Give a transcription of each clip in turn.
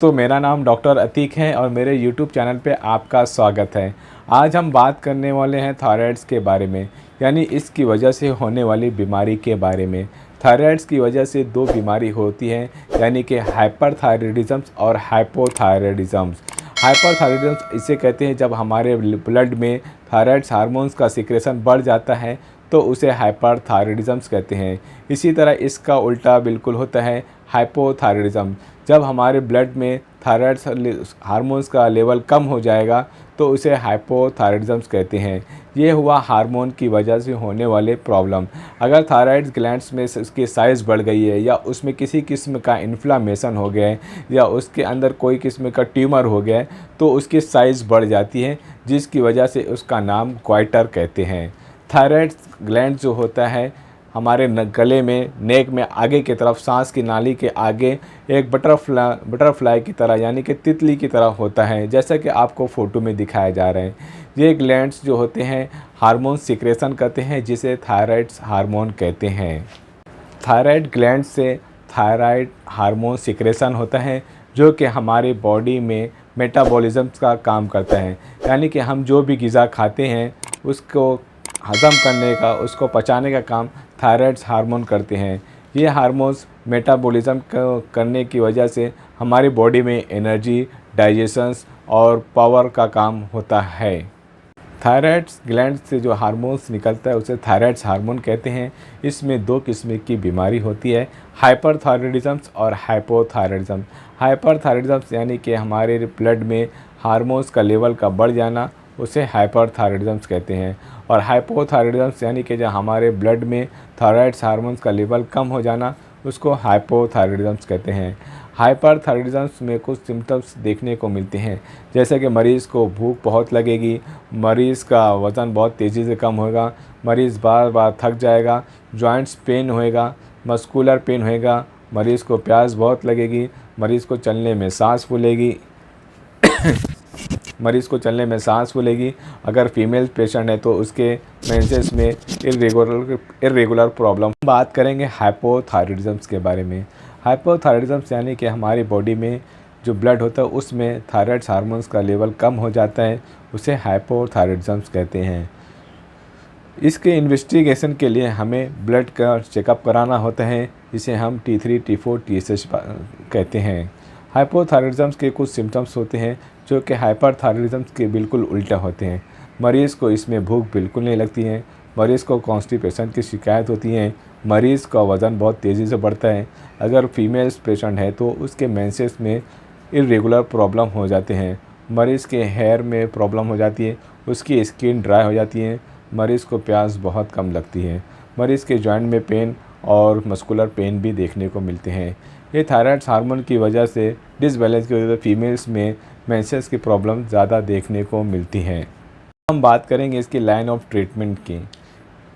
तो मेरा नाम डॉक्टर अतीक है और मेरे यूट्यूब चैनल पे आपका स्वागत है। आज हम बात करने वाले हैं थायराइड्स के बारे में, यानी इसकी वजह से होने वाली बीमारी के बारे में। थायराइड्स की वजह से दो बीमारी होती हैं, यानी कि हाइपरथायराइडिज्म और हाइपोथायराइडिज्म। हाइपरथायराइडिज्म इसे कहते हैं जब हमारे ब्लड में थायराइड्स हार्मोन्स का सिक्रेशन बढ़ जाता है तो उसे हाइपरथायराइडिज्म कहते हैं। इसी तरह इसका उल्टा बिल्कुल होता है हाइपोथायराइडिज्म। जब हमारे ब्लड में थायराइड्स हार्मोन्स का लेवल कम हो जाएगा तो उसे हाइपोथायराइडिज्म कहते हैं। ये हुआ हार्मोन की वजह से होने वाले प्रॉब्लम। अगर थायराइड ग्लैंड्स में उसकी साइज़ बढ़ गई है या उसमें किसी किस्म का इन्फ्लामेशन हो गया है या उसके अंदर कोई किस्म का ट्यूमर हो गया है तो उसकी साइज़ बढ़ जाती है, जिसकी वजह से उसका नाम क्वाइटर कहते हैं। थायराइड ग्लैंड जो होता है हमारे गले में, नेक में आगे की तरफ, सांस की नाली के आगे एक बटरफ्लाई की तरह, यानी कि तितली की तरह होता है, जैसा कि आपको फ़ोटो में दिखाया जा रहा है। ये ग्लैंड्स जो होते हैं हार्मोन सिक्रेशन करते हैं, जिसे थायराइड हार्मोन कहते हैं। थायराइड ग्लैंड से थायराइड हार्मोन सिक्रेशन होता है जो कि हमारे बॉडी में मेटाबॉलिज्म का काम करता है, यानी कि हम जो भी ग़िज़ा खाते हैं उसको हज़म करने का, उसको पचाने का काम थायराइड हार्मोन करते हैं। ये हार्मोन्स मेटाबॉलिज्म करने की वजह से हमारी बॉडी में एनर्जी, डाइजेशंस और पावर का काम होता है। थायराइड ग्लैंड से जो हार्मोन्स निकलता है उसे थायराइड हार्मोन कहते हैं। इसमें दो किस्म की बीमारी होती है, हाइपरथायराइडिज्म और हाइपोथायराइडिज्म। हाइपरथायराइडिज्म यानी कि हमारे ब्लड में हार्मोन्स का लेवल का बढ़ जाना, उसे हाइपरथायराइडिज्म कहते हैं। और हाइपोथायराइडिज्म यानी कि जो हमारे ब्लड में थायराइड हार्मोन्स का लेवल कम हो जाना, उसको हाइपोथायराइडिज्म कहते हैं। हाइपरथायराइडिज्म में कुछ सिम्टम्स देखने को मिलते हैं, जैसे कि मरीज़ को भूख बहुत लगेगी, मरीज़ का वज़न बहुत तेज़ी से कम होगा, मरीज़ बार बार थक जाएगा, जॉइंट्स पेन होएगा, मस्कुलर पेन होएगा, मरीज़ को प्यास बहुत लगेगी, मरीज़ को चलने में सांस फूलेगी। अगर फीमेल पेशेंट है तो उसके मेंसेस में इरेगुलर प्रॉब्लम। बात करेंगे हाइपोथायराइडिज्म के बारे में। हाइपोथायराइडिज्म यानी कि हमारी बॉडी में जो ब्लड होता है उसमें थायराइड हार्मोन्स का लेवल कम हो जाता है, उसे हाइपोथायराइडिज्म कहते हैं। इसके इन्वेस्टिगेशन के लिए हमें ब्लड का चेकअप कराना होता है, जिसे हम T3, T4, TSH कहते हैं। हाइपोथायराइडिज्म के कुछ सिम्टम्स होते हैं जो कि हाइपरथायराइडिज्म के बिल्कुल उल्टा होते हैं। मरीज़ को इसमें भूख बिल्कुल नहीं लगती है, मरीज़ को कॉन्स्टिपेशन की शिकायत होती है, मरीज़ का वज़न बहुत तेज़ी से बढ़ता है। अगर फीमेल पेशेंट है तो उसके मेंसेस में इरेगुलर प्रॉब्लम हो जाते हैं, मरीज़ के हेयर में प्रॉब्लम हो जाती है, उसकी स्किन ड्राई हो जाती है, मरीज़ को प्यास बहुत कम लगती है, मरीज़ के जॉइंट में पेन और मस्कुलर पेन भी देखने को मिलते हैं। ये थायराइड हार्मोन की वजह से, डिसबैलेंस की वजह से फीमेल्स में मेंसेस की प्रॉब्लम ज़्यादा देखने को मिलती हैं। हम बात करेंगे इसकी लाइन ऑफ ट्रीटमेंट की।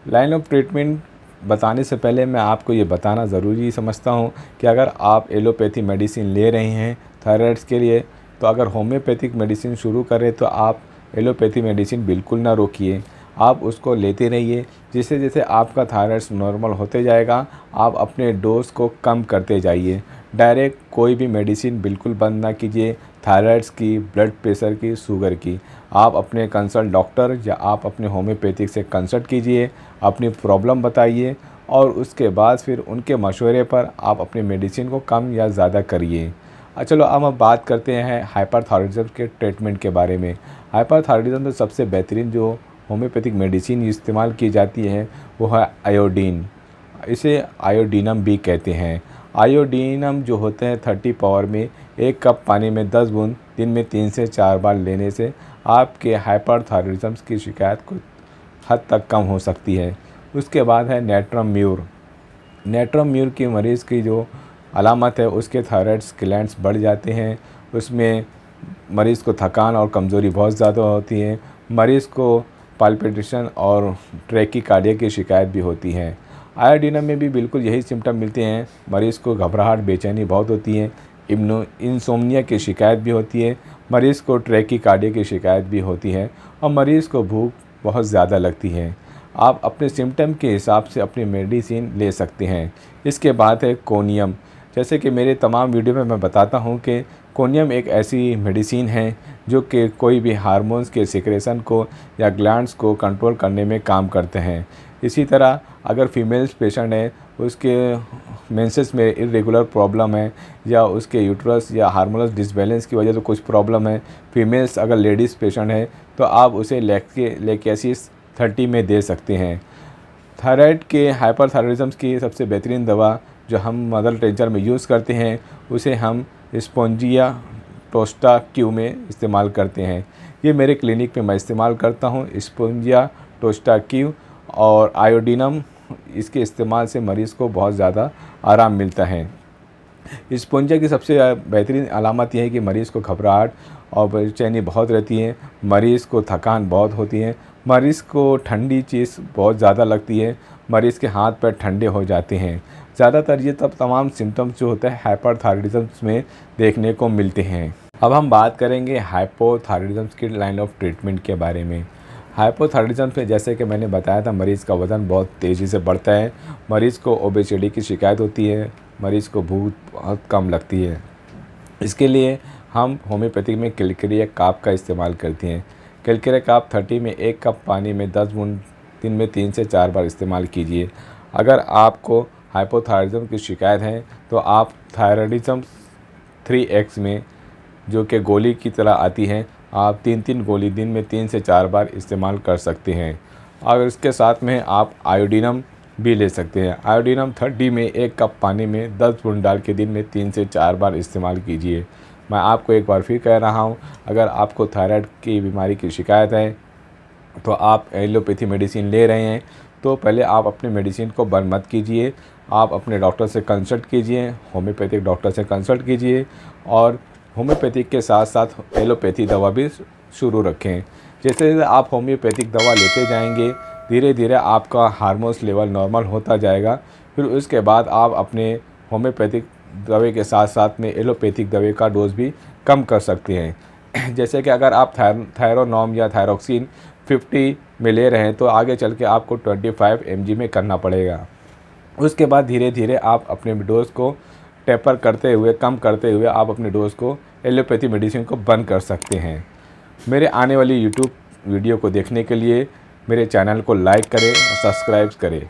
लाइन ऑफ ट्रीटमेंट बताने से पहले मैं आपको ये बताना ज़रूरी समझता हूँ कि अगर आप एलोपैथी मेडिसिन ले रहे हैं थायराइड्स के लिए, तो अगर होम्योपैथिक मेडिसिन शुरू करें तो आप एलोपैथी मेडिसिन बिल्कुल ना रोकिए, आप उसको लेते रहिए। जैसे जैसे आपका थायराइड्स नॉर्मल होते जाएगा, आप अपने डोज को कम करते जाइए। डायरेक्ट कोई भी मेडिसिन बिल्कुल बंद ना कीजिए, थायराइड्स की, ब्लड प्रेशर की, शुगर की। आप अपने कंसल्ट डॉक्टर या आप अपने होम्योपैथिक से कंसल्ट कीजिए, अपनी प्रॉब्लम बताइए और उसके बाद फिर उनके मशवरे पर आप अपने मेडिसिन को कम या ज़्यादा करिए। चलो अब हम बात करते हैं हाइपरथायराइडिज्म के ट्रीटमेंट के बारे में। हाइपरथायराइडिज्म में सबसे बेहतरीन जो होम्योपैथिक मेडिसिन इस्तेमाल की जाती है वो है आयोडीन। इसे आयोडीनम भी कहते हैं। आयोडीनम जो होते हैं 30 पावर में 1 कप पानी में 10 बूंद दिन में 3 से 4 बार लेने से आपके हाइपरथायराइडिज्म की शिकायत कुछ हद तक कम हो सकती है। उसके बाद है नेट्रम म्यूर। नेट्रम म्यूर की मरीज़ की जो अलामत है, उसके थायराइड ग्लैंड्स बढ़ जाते हैं, उसमें मरीज़ को थकान और कमज़ोरी बहुत ज़्यादा होती है, मरीज़ को पाल्पिटेशन और ट्रैकीकार्डिया की शिकायत भी होती है। आयोडीनम में भी बिल्कुल यही सिम्टम मिलते हैं, मरीज़ को घबराहट, बेचैनी बहुत होती है, इंसोम्निया की शिकायत भी होती है, मरीज़ को ट्रैकीकार्डिया की शिकायत भी होती है और मरीज़ को भूख बहुत ज़्यादा लगती है। आप अपने सिम्टम के हिसाब से अपनी मेडिसिन ले सकते हैं। इसके बाद है कोनियम। जैसे कि मेरे तमाम वीडियो में मैं बताता हूँ कि कोनियम एक ऐसी मेडिसिन है जो कि कोई भी हार्मोन्स के सिक्रेशन को या ग्लैंड्स को कंट्रोल करने में काम करते हैं। इसी तरह अगर फीमेल्स पेशेंट है, उसके मेंसेस में इरेगुलर प्रॉब्लम है या उसके यूट्रस या हार्मोनल डिसबैलेंस की वजह से कुछ प्रॉब्लम है, फीमेल्स अगर लेडीज़ पेशेंट है तो आप उसे लेकेसिस 30 में दे सकते हैं। थायराइड के हाइपरथायराइडिज्म की सबसे बेहतरीन दवा जो हम मदर टिंचर में यूज़ करते हैं उसे हम स्पोंजिया टोस्टा क्यू में इस्तेमाल करते हैं। ये मेरे क्लिनिक में मैं इस्तेमाल करता हूँ स्पोंजिया टोस्टा क्यू और आयोडीनम। इसके इस्तेमाल से मरीज़ को बहुत ज़्यादा आराम मिलता है। स्पोंजिया की सबसे बेहतरीन अलामत यह है कि मरीज़ को घबराहट और बेचैनी बहुत रहती है, मरीज़ को थकान बहुत होती है, मरीज़ को ठंडी चीज़ बहुत ज़्यादा लगती है, मरीज़ के हाथ पैर ठंडे हो जाते हैं। ज़्यादातर ये तमाम सिम्टम्स जो होते हैं हाइपरथायराइडिज्म में देखने को मिलते हैं। अब हम बात करेंगे हाइपोथायराइडिज्म की लाइन ऑफ ट्रीटमेंट के बारे में। हाइपोथायराइडिज्म में जैसे कि मैंने बताया था, मरीज़ का वज़न बहुत तेज़ी से बढ़ता है, मरीज़ को ओबेसिटी की शिकायत होती है, मरीज़ को भूख बहुत कम लगती है। इसके लिए हम होम्योपैथिक में किलकेरिया काप का इस्तेमाल करते हैं। किलकेरिया काप 30 में 1 कप पानी में 10 बूंद दिन में 3 से 4 बार इस्तेमाल कीजिए। अगर आपको हाइपोथायराइडिज्म की शिकायत है तो आप थायराइडिज्म 3X में जो कि गोली की तरह आती है, आप 3-3 गोली दिन में 3 से 4 बार इस्तेमाल कर सकते हैं। और इसके साथ में आप आयोडीनम भी ले सकते हैं। आयोडीनम 30 में 1 कप पानी में 10 बूंद डाल के दिन में 3 से 4 बार इस्तेमाल कीजिए। मैं आपको एक बार फिर कह रहा हूँ, अगर आपको थायराइड की बीमारी की शिकायत है तो आप एलोपैथी मेडिसिन ले रहे हैं तो पहले आप अपने मेडिसिन को बंद मत कीजिए, आप अपने डॉक्टर से कंसल्ट कीजिए, होम्योपैथिक डॉक्टर से कंसल्ट कीजिए और होम्योपैथिक के साथ साथ एलोपैथी दवा भी शुरू रखें। जैसे जैसे आप होम्योपैथिक दवा लेते जाएंगे, धीरे धीरे आपका हार्मोन्स लेवल नॉर्मल होता जाएगा। फिर उसके बाद आप अपने होम्योपैथिक दवाई के साथ साथ में एलोपैथिक दवाई का डोज भी कम कर सकते हैं। जैसे कि अगर आप थायरोनॉम या थायरोक्सिन 50 में ले रहे हैं तो आगे चल के आपको 25 mg में करना पड़ेगा। उसके बाद धीरे धीरे आप अपने डोज को टेपर करते हुए, कम करते हुए आप अपने डोज को एलोपैथी मेडिसिन को बंद कर सकते हैं। मेरे आने वाली यूट्यूब वीडियो को देखने के लिए मेरे चैनल को लाइक करें और सब्सक्राइब करें।